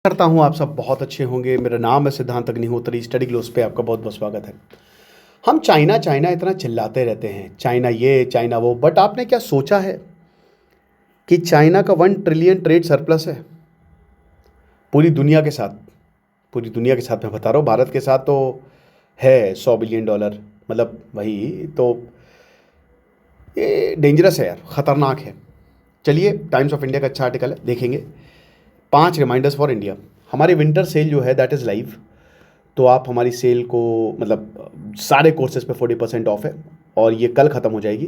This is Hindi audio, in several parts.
करता हूँ आप सब बहुत अच्छे होंगे। मेरा नाम है सिद्धांत अग्निहोत्री। स्टडी ग्लोस पे आपका बहुत बहुत स्वागत है। हम चाइना चाइना इतना चिल्लाते रहते हैं, चाइना ये चाइना वो, बट आपने क्या सोचा है कि चाइना का 1 ट्रिलियन ट्रेड सरप्लस है पूरी दुनिया के साथ। पूरी दुनिया के साथ मैं बता रहा हूँ, भारत के साथ तो है $100 बिलियन, मतलब वही तो। ये डेंजरस है यार, ख़तरनाक है। चलिए, टाइम्स ऑफ इंडिया का अच्छा आर्टिकल है, देखेंगे 5 रिमाइंडर्स फॉर इंडिया। हमारी विंटर सेल जो है दैट इज़ लाइव, तो आप हमारी सेल को मतलब सारे कोर्सेज पे 40% ऑफ है और ये कल ख़त्म हो जाएगी।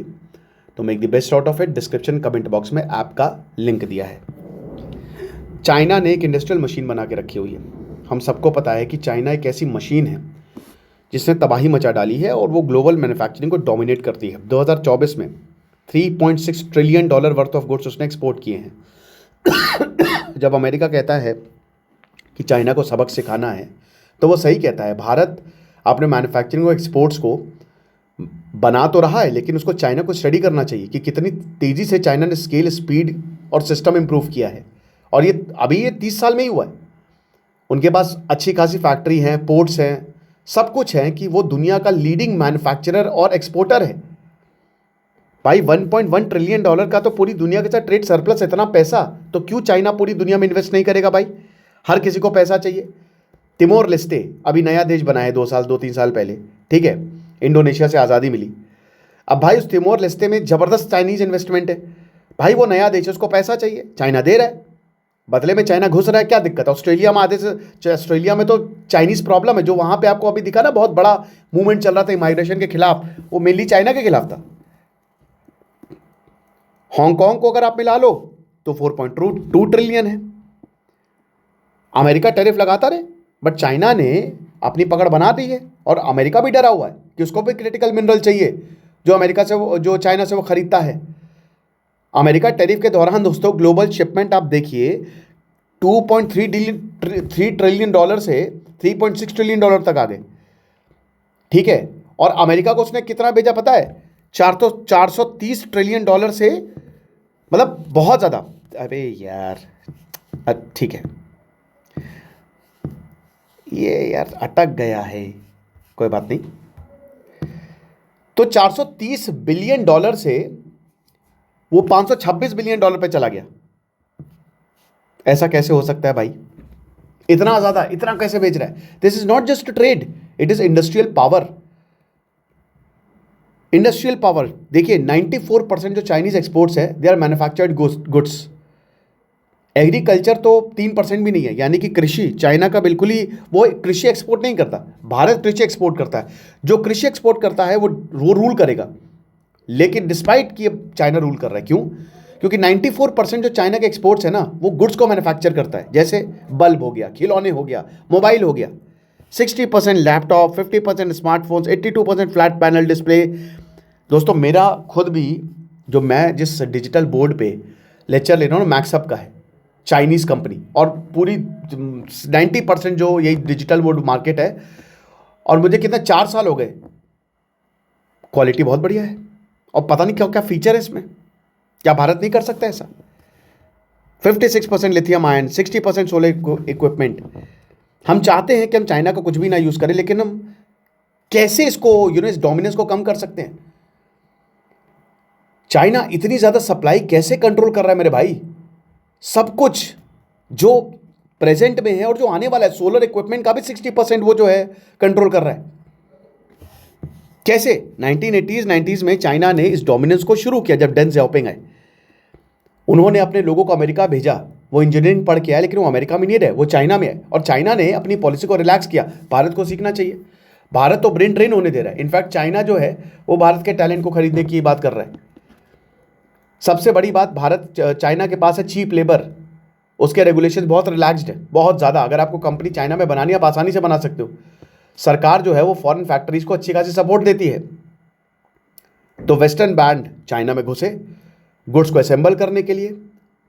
तो make the best out of it. Description comment box में ऐप का लिंक दिया है। चाइना ने एक इंडस्ट्रियल मशीन बना के रखी हुई है। हम सबको पता है कि चाइना एक ऐसी मशीन है जिसने तबाही मचा डाली है और वो ग्लोबल मैन्युफैक्चरिंग को डोमिनेट करती है। 2024 में $3.6 ट्रिलियन वर्थ ऑफ गुड्स उसने एक्सपोर्ट किए हैं। जब अमेरिका कहता है कि चाइना को सबक सिखाना है तो वो सही कहता है। भारत अपने मैन्युफैक्चरिंग और एक्सपोर्ट्स को बना तो रहा है, लेकिन उसको चाइना को स्टडी करना चाहिए कि कितनी तेज़ी से चाइना ने स्केल, स्पीड और सिस्टम इंप्रूव किया है। और ये अभी ये 30 साल में ही हुआ है। उनके पास अच्छी खासी फैक्ट्री हैं, पोर्ट्स हैं, सब कुछ है कि वो दुनिया का लीडिंग मैन्युफैक्चरर और एक्सपोर्टर है। भाई $1.1 ट्रिलियन का तो पूरी दुनिया के साथ ट्रेड सरप्लस, इतना पैसा तो क्यों चाइना पूरी दुनिया में इन्वेस्ट नहीं करेगा? भाई हर किसी को पैसा चाहिए। तिमोर लेस्टे अभी नया देश बना है 2-3 साल पहले, ठीक है, इंडोनेशिया से आज़ादी मिली। अब भाई उस तिमोर लेस्टे में ज़बरदस्त चाइनीज़ इन्वेस्टमेंट है। भाई वो नया देश है, उसको पैसा चाहिए, चाइना दे रहा है, बदले में चाइना घुस रहा है। क्या दिक्कत है? ऑस्ट्रेलिया में आधे से ऑस्ट्रेलिया में तो चाइनीज़ प्रॉब्लम है। जो वहाँ पे आपको अभी दिखा ना, बहुत बड़ा मूवमेंट चल रहा था इमाइग्रेशन के खिलाफ, वो मेनली चाइना के खिलाफ था। हांगकांग को अगर आप मिला लो तो 4.2 ट्रिलियन है। अमेरिका टैरिफ लगाता रहे, बट चाइना ने अपनी पकड़ बना दी है और अमेरिका भी डरा हुआ है कि उसको भी क्रिटिकल मिनरल चाहिए जो अमेरिका से जो चाइना से वो खरीदता है। अमेरिका टैरिफ के दौरान दोस्तों ग्लोबल शिपमेंट आप देखिए 2.3 ट्रिलियन से $3.6 ट्रिलियन तक आ गए, ठीक है। और अमेरिका को उसने कितना भेजा पता है? 430 ट्रिलियन से, मतलब बहुत ज़्यादा। अरे यार, ठीक है, ये यार अटक गया है, कोई बात नहीं। तो $430 बिलियन से वो $526 बिलियन पे चला गया। ऐसा कैसे हो सकता है भाई? इतना ज़्यादा, इतना कैसे बेच रहा है? This is not just trade, it is industrial power. Industrial power देखिए, 94% जो चाइनीज एक्सपोर्ट्स है they are manufactured goods. Agriculture तो 3% भी नहीं है, यानी कि कृषि चाइना का बिल्कुल ही, वो कृषि एक्सपोर्ट नहीं करता। भारत कृषि एक्सपोर्ट करता है। जो कृषि एक्सपोर्ट करता है वो रूल करेगा, लेकिन डिस्पाइट कि अब चाइना रूल कर रहा है। क्यों? क्योंकि 94% जो चाइना के एक्सपोर्ट्स है ना, वो गुड्स को मैन्युफैक्चर करता है। जैसे बल्ब हो गया, खिलौने हो गया, मोबाइल हो गया, 60% laptop, 50% smartphones, 82% flat panel display. दोस्तों मेरा खुद भी, जो मैं जिस डिजिटल बोर्ड पे लेक्चर ले रहा हूँ, मैक्सअप का है, चाइनीज़ कंपनी, और पूरी 90% जो यही डिजिटल बोर्ड मार्केट है। और मुझे कितना 4 साल हो गए, क्वालिटी बहुत बढ़िया है। और पता नहीं क्या क्या फीचर है इसमें, क्या भारत नहीं कर सकता ऐसा? 56% लिथियम आयन, 60% सोलर इक्विपमेंट। हम चाहते हैं कि हम चाइना का कुछ भी ना यूज़ करें, लेकिन हम कैसे इसको इस डोमिनेंस को कम कर सकते हैं? चाइना इतनी ज़्यादा सप्लाई कैसे कंट्रोल कर रहा है मेरे भाई? सब कुछ जो प्रेजेंट में है और जो आने वाला है, सोलर इक्विपमेंट का भी 60% वो जो है कंट्रोल कर रहा है। कैसे? 1980s 90s में चाइना ने इस डोमिनेंस को शुरू किया जब डेन ज़ाओपिंग आए। उन्होंने अपने लोगों को अमेरिका भेजा, वो इंजीनियरिंग पढ़ के आए, लेकिन वो अमेरिका में नहीं रहे, वो चाइना में आए। और चाइना ने अपनी पॉलिसी को रिलैक्स किया। भारत को सीखना चाहिए। भारत तो ब्रेन ट्रेन होने दे रहा है। इनफैक्ट चाइना जो है वो भारत के टैलेंट को खरीदने की बात कर रहा है। सबसे बड़ी बात, भारत चाइना के पास है चीप लेबर, उसके रेगुलेशन बहुत रिलैक्स्ड है, बहुत ज़्यादा। अगर आपको कंपनी चाइना में बनानी, आप आसानी से बना सकते हो। सरकार जो है वो फॉरेन फैक्ट्रीज को अच्छी खासी सपोर्ट देती है। तो वेस्टर्न बैंड चाइना में घुसे गुड्स को असेंबल करने के लिए,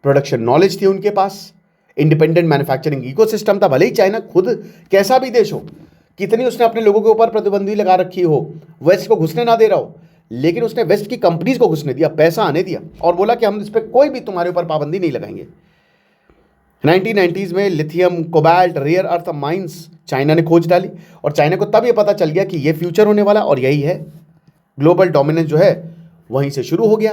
प्रोडक्शन नॉलेज थी उनके पास, इंडिपेंडेंट मैन्युफैक्चरिंग इकोसिस्टम था। भले ही चाइना खुद कैसा भी देश हो, कितनी उसने अपने लोगों के ऊपर प्रतिबंधी लगा रखी हो, वेस्ट को घुसने ना दे रहा हो, लेकिन उसने वेस्ट की कंपनीज को घुसने दिया, पैसा आने दिया और बोला कि हम इस पर कोई भी तुम्हारे ऊपर पाबंदी नहीं लगाएंगे। 1990s में lithium, cobalt, rare earth mines China ने खोज डाली, और चाइना को तब ये पता चल गया कि ये फ्यूचर होने वाला, और यही है ग्लोबल डोमिनेंस जो है वहीं से शुरू हो गया।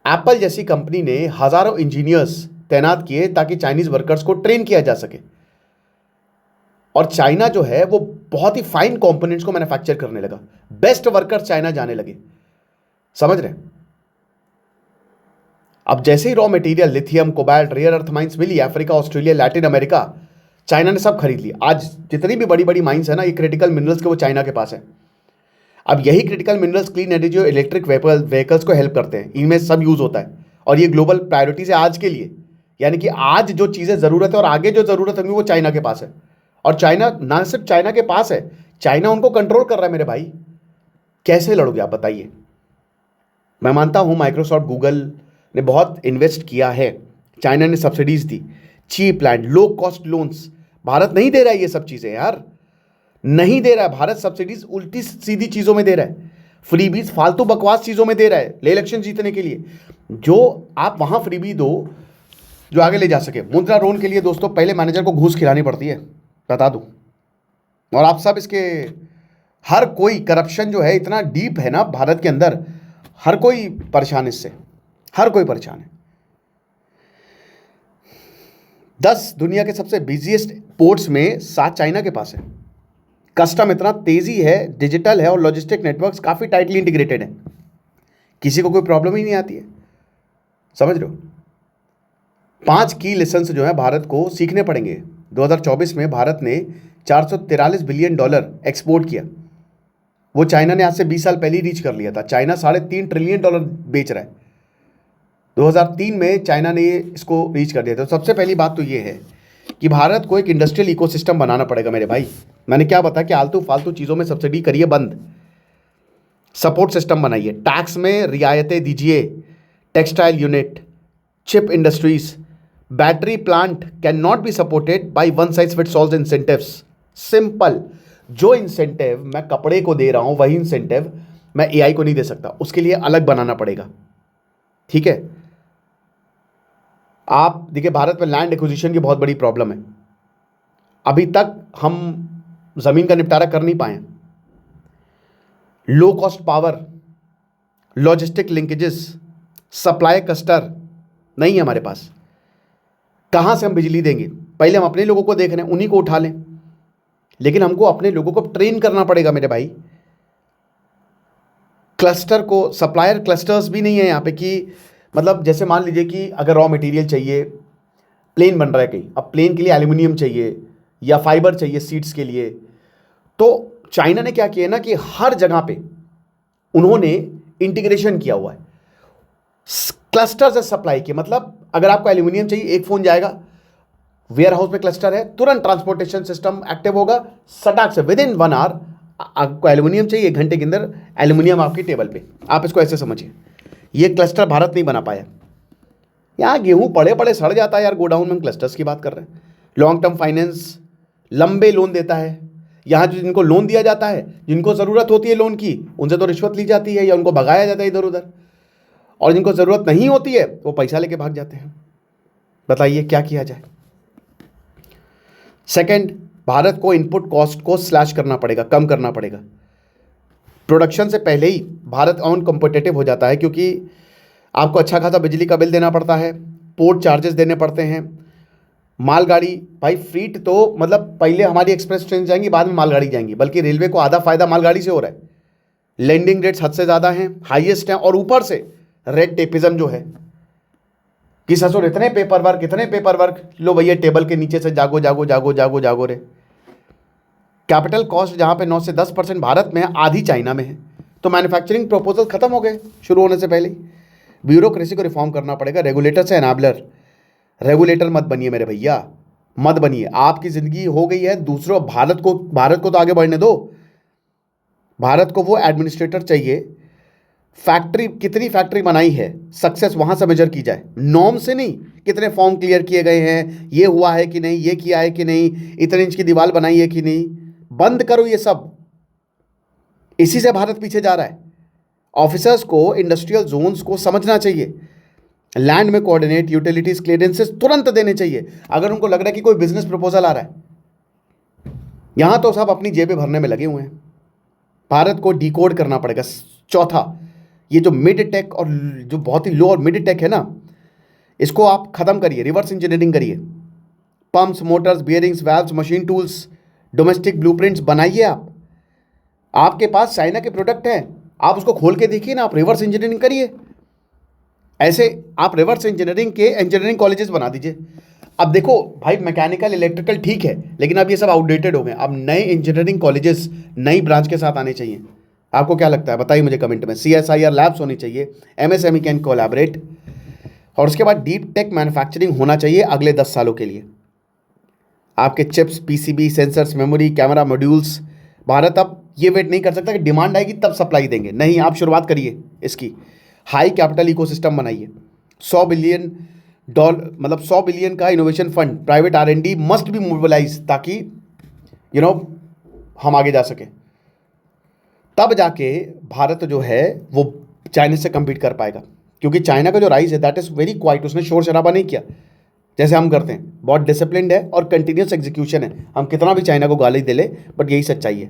एप्पल जैसी कंपनी ने हजारों इंजीनियर्स तैनात किए ताकि चाइनीज वर्कर्स को ट्रेन किया जा सके, और चाइना जो है वो बहुत ही फाइन कंपोनेंट्स को मैन्युफैक्चर करने लगा। बेस्ट वर्कर्स चाइना जाने लगे, समझ रहे? अब जैसे ही raw material lithium, cobalt, rare earth mines मिली, Africa, Australia, Latin America, China ने सब खरीद लिया। आज जितनी भी बड़ी बड़ी माइंस है ना, ये क्रिटिकल मिनरल्स के वो चाइना के पास है। अब यही क्रिटिकल मिनरल्स क्लीन एनर्जी और इलेक्ट्रिक व्हीकल्स को हेल्प करते हैं, इनमें सब यूज होता है, और ये ग्लोबल प्रायोरिटीज है आज के लिए। यानी कि आज जो चीजें जरूरत है और आगे जो जरूरत होगी वो चाइना के पास है, और चाइना ना सिर्फ चाइना के पास है, चाइना उनको कंट्रोल कर रहा है मेरे भाई। कैसे लड़ोगे आप बताइए? मैं मानता हूं माइक्रोसॉफ्ट, गूगल ने बहुत इन्वेस्ट किया है, चाइना ने सब्सिडीज दी, cheap land, low cost loans. Bharat नहीं दे रहा है ये सब चीजें यार, नहीं दे रहा है भारत सब्सिडीज, उल्टी सीधी चीजों में दे रहा है, फ्रीबीज, फालतू बकवास चीजों में दे रहा है ले इलेक्शन जीतने के लिए। जो आप वहां फ्रीबी दो जो आगे ले जा सके। मुद्रा लोन के लिए दोस्तों पहले मैनेजर को घूस खिलानी पड़ती है, बता दूं, और आप सब इसके, हर कोई करप्शन जो है इतना डीप है ना भारत के अंदर, हर कोई परेशान इससे, हर कोई परेशान है। 10 दुनिया के सबसे बिजिएस्ट पोर्ट्स में 7 चाइना के पास है। कस्टम इतना तेजी है, डिजिटल है, और लॉजिस्टिक नेटवर्क्स काफी टाइटली इंटीग्रेटेड है, किसी को कोई प्रॉब्लम ही नहीं आती है, समझ रहे हो? 5 की लेसन्स जो है भारत को सीखने पड़ेंगे। 2024 में भारत ने $443 बिलियन एक्सपोर्ट किया, वो चाइना ने आज से 20 साल पहले ही रीच कर लिया था। चाइना $3.5 ट्रिलियन बेच रहा है, 2003 में चाइना ने इसको रीच कर दिया था। तो सबसे पहली बात तो ये है कि भारत को एक इंडस्ट्रियल इकोसिस्टम बनाना पड़ेगा मेरे भाई। मैंने क्या बताया कि आलतू फालतू चीज़ों में सब्सिडी करिए बंद, सपोर्ट सिस्टम बनाइए, टैक्स में रियायतें दीजिए, textile unit, chip industries, battery plant can not be supported by one size fits all incentives. Simple, जो इंसेंटिव मैं कपड़े को दे रहा हूं वही इंसेंटिव मैं एआई को नहीं दे सकता, उसके लिए अलग बनाना पड़ेगा, ठीक है? आप देखिए भारत में लैंड एक्विजिशन की बहुत बड़ी प्रॉब्लम है, अभी तक हम जमीन का निपटारा कर नहीं पाए। Low cost power, logistic linkages, supply cluster नहीं है हमारे पास। कहां से हम बिजली देंगे? पहले हम अपने लोगों को देख रहे हैं, उन्हीं को उठा लें, लेकिन हमको अपने लोगों को ट्रेन करना पड़ेगा मेरे भाई। क्लस्टर को, सप्लायर क्लस्टर्स भी नहीं है यहाँ पे कि मतलब जैसे मान लीजिए कि अगर रॉ मटेरियल चाहिए, प्लेन बन रहा है कहीं, अब प्लेन के लिए एल्यूमिनियम चाहिए या फाइबर चाहिए सीट्स के लिए, तो चाइना ने क्या किया ना कि हर जगह पे उन्होंने इंटीग्रेशन किया हुआ है, क्लस्टर से सप्लाई के। मतलब अगर आपको एल्यूमिनियम चाहिए, एक फोन जाएगा, वेयर हाउस में क्लस्टर है, तुरंत ट्रांसपोर्टेशन सिस्टम एक्टिव होगा, सटाक से विद इन 1 आवर आपको एल्यूमिनियम चाहिए, 1 घंटे के अंदर एल्यूमिनियम आपकी टेबल पे। आप इसको ऐसे समझिए, ये क्लस्टर भारत नहीं बना पाया। यहाँ गेहूं पड़े पड़े सड़ जाता है यार गोडाउन में, हम क्लस्टर्स की बात कर रहे हैं। लॉन्ग टर्म फाइनेंस लंबे लोन देता है, यहाँ जो जिनको लोन दिया जाता है, जिनको ज़रूरत होती है लोन की, उनसे तो रिश्वत ली जाती है या उनको भगाया जाता है इधर उधर, और जिनको ज़रूरत नहीं होती है वो पैसा लेके भाग जाते हैं। बताइए क्या किया जाए? सेकंड, भारत को इनपुट कॉस्ट को स्लैश करना पड़ेगा, कम करना पड़ेगा। प्रोडक्शन से पहले ही भारत ऑन कॉम्पिटिटिव हो जाता है, क्योंकि आपको अच्छा खासा बिजली का बिल देना पड़ता है, पोर्ट चार्जेस देने पड़ते हैं, मालगाड़ी भाई फ्रीट तो मतलब पहले हमारी एक्सप्रेस ट्रेन जाएंगी, बाद में मालगाड़ी जाएंगी, बल्कि रेलवे को आधा फायदा मालगाड़ी से हो रहा है। लैंडिंग रेट्स हद से ज़्यादा हैं, हाईएस्ट हैं, और ऊपर से रेड टेपिज्म जो है कि ससुर इतने पेपर वर्क, लो भैया टेबल के नीचे से जागो जागो जागो जागो जागो रे। कैपिटल कॉस्ट जहाँ पे 9 से 10% भारत में है, आधी चाइना में है। तो मैन्युफैक्चरिंग प्रपोजल खत्म हो गए शुरू होने से पहले ही। ब्यूरोक्रेसी को रिफॉर्म करना पड़ेगा, रेगुलेटर से एनाबलर। रेगुलेटर मत बनिए मेरे भैया, मत बनिए। आपकी ज़िंदगी हो गई है दूसरों, भारत को तो आगे बढ़ने दो। भारत को वो एडमिनिस्ट्रेटर चाहिए, फैक्ट्री कितनी फैक्ट्री बनाई है, सक्सेस वहाँ से मेजर की जाए, नॉर्म से नहीं। कितने फॉर्म क्लियर किए गए हैं, ये हुआ है कि नहीं, ये किया है कि नहीं, इतने इंच की दीवार बनाई है कि नहीं। बंद करो ये सब, इसी से भारत पीछे जा रहा है। ऑफिसर्स को इंडस्ट्रियल जोन्स को समझना चाहिए लैंड में कोऑर्डिनेट, यूटिलिटीज क्लियरेंसेस तुरंत देने चाहिए अगर उनको लग रहा है कि कोई बिजनेस प्रपोजल आ रहा है। यहां तो सब अपनी जेबें भरने में लगे हुए हैं। भारत को डिकोड करना पड़ेगा। चौथा, ये जो मिड टेक और जो बहुत ही लो और मिड टेक है ना, इसको आप खत्म करिए, रिवर्स इंजीनियरिंग करिए। Pumps, Motors, bearings, valves, machine tools, domestic blueprints बनाइए। आपके पास चाइना के प्रोडक्ट हैं, आप उसको खोल के देखिए ना, आप रिवर्स इंजीनियरिंग करिए। ऐसे आप रिवर्स इंजीनियरिंग के इंजीनियरिंग कॉलेजेस बना दीजिए। अब देखो भाई, मैकेनिकल इलेक्ट्रिकल ठीक है, लेकिन अब ये सब आउटडेटेड हो गए। अब नए इंजीनियरिंग कॉलेजेस नई ब्रांच के साथ आने चाहिए। आपको क्या लगता है बताइए मुझे कमेंट में। CSIR लैब्स होनी चाहिए, MSME कैन कोलैबोरेट, और उसके बाद डीप टेक मैन्युफैक्चरिंग होना चाहिए अगले 10 सालों के लिए। आपके chips, PCB, sensors, memory, camera modules. Bharat अब ये वेट नहीं कर सकता कि डिमांड आएगी तब सप्लाई देंगे, नहीं, आप शुरुआत करिए इसकी। हाई कैपिटल इकोसिस्टम बनाइए। 100 बिलियन डॉलर, मतलब 100 बिलियन का innovation fund, private R&D must be mobilize, ताकि हम आगे जा सके। तब जाके भारत जो है वो चाइना से compete कर पाएगा। क्योंकि चाइना का जो राइज है दैट इज वेरी क्वाइट, उसने शोर शराबा नहीं किया जैसे हम करते हैं। बहुत डिसिप्लिन्ड है और कंटिन्यूस एग्जीक्यूशन है। हम कितना भी चाइना को गाली दे ले, बट यही सच्चाई है।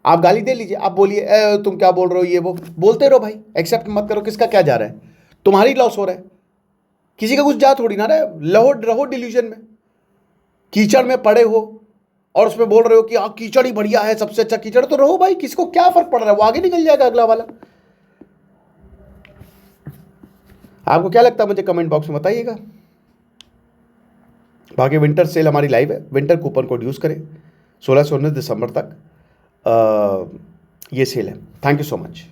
आप गाली दे लीजिए, आप बोलिए तुम क्या बोल रहे हो, ये वो बोलते रहो भाई, एक्सेप्ट मत करो। किसका क्या जा रहा है? तुम्हारी लॉस हो रहा है, किसी का कुछ जा थोड़ी ना रहा है। रहो डिल्यूजन में, कीचड़ में पड़े हो और उसमें बोल रहे हो कि हाँ कीचड़ ही बढ़िया है, सबसे अच्छा कीचड़। तो रहो भाई, किसको क्या फर्क पड़ रहा है, वो आगे निकल जाएगा अगला वाला। आपको क्या लगता है मुझे कमेंट बॉक्स में बताइएगा। बाकी विंटर सेल हमारी लाइव है, विंटर कूपन कोड यूज़ करें। 16 से 19 दिसंबर तक ये सेल है। Thank you so much.